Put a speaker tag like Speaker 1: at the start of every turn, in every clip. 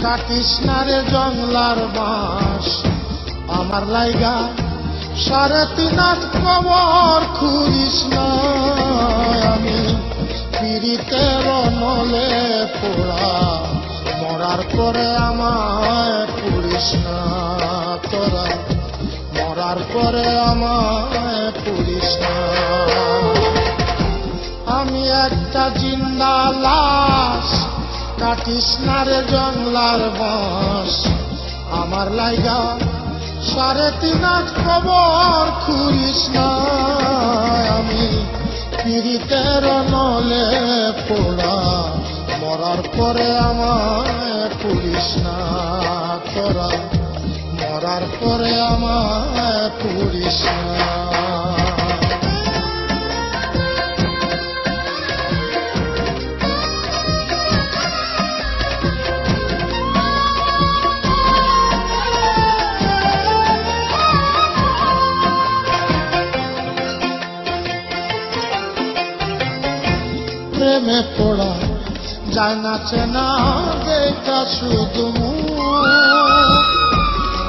Speaker 1: কাটিস না রে জংলার বাঁশ আমার লাইগা 3.5 হাত কবর খুঁড়িস না আমি পীড়িতের নলে পোড়া মরার পরে আমায় পুড়িস না তোরা মরার পরে আমায় পুড়িস না আমি একটা জিন্দা লাশ কাটিস না রে জংলার বাঁশ আমার লাইগা 3.5 হাত কবর খুঁড়িস না আমি পীড়িতের নলে পোড়া মরার পরে আমায় পুড়িস না তোরা মরার পরে আমায় পুড়িস না প্রেমে পড়া যায় না চেনা দেখা শুধু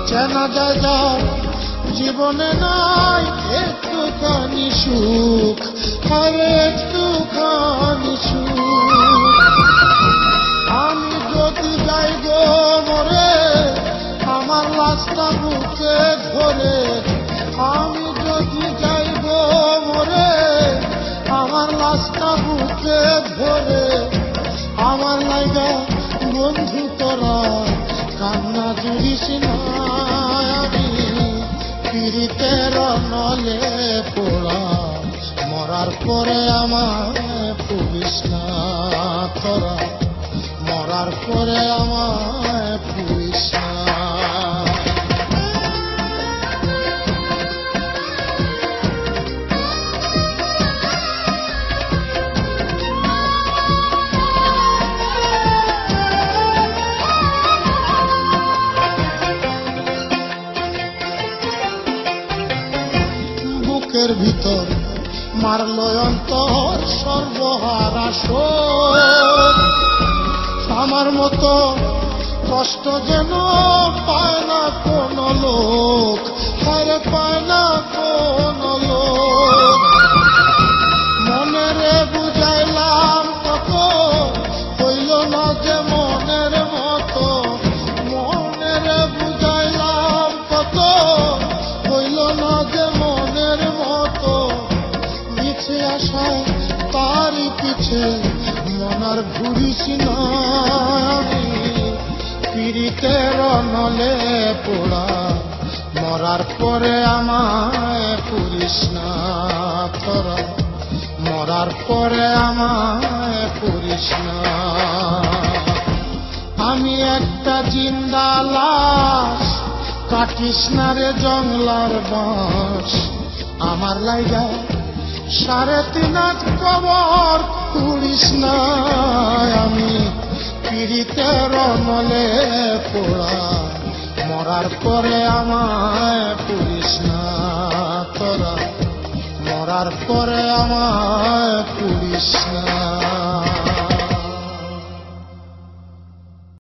Speaker 1: চেনা যায় যার জীবনে নাই একটুখানি সুখ আর একটুখানি সুখ আমি যদি যাই গো মরে আমার লাশটা বুকে ধরে আমি যদি যাই গো মরে আমার লাশটা বুকে ধরে আমার লাইগা বন্ধু তোরা কান্না জুড়িস না আমি পীড়িতের নলে পোড়া মরার পরে আমায় পুড়িস না তোরা মরার পরে আমায় পুড়িস না বুকের ভিতর মারল অন্তর সর্বহারা শোক আমার মতো কষ্ট যেন পায় না কোন লোক আরে পায় না কোন লোক মনেরে বুঝাইলাম কত হইল না যে মনের মতো মনেরে বুঝাইলাম কত হইল না যে মনের মতো মিছে আশায় তারই পিছে মনার ঘুরিস না আমি পীড়িতের নলে পোড়া মরার পরে আমায় পুড়িস না তোরা মরার পরে আমায় পুড়িস না আমি একটা জিন্দা লাশ কাটিস না রে জংলার বাঁশ আমার লাইগা 3.5 হাত কবর খুঁড়িস না আমি পীড়িতের নলে পোড়া মরার পরে আমায় পুড়িস না তোরা মরার পরে আমায় পুড়িস না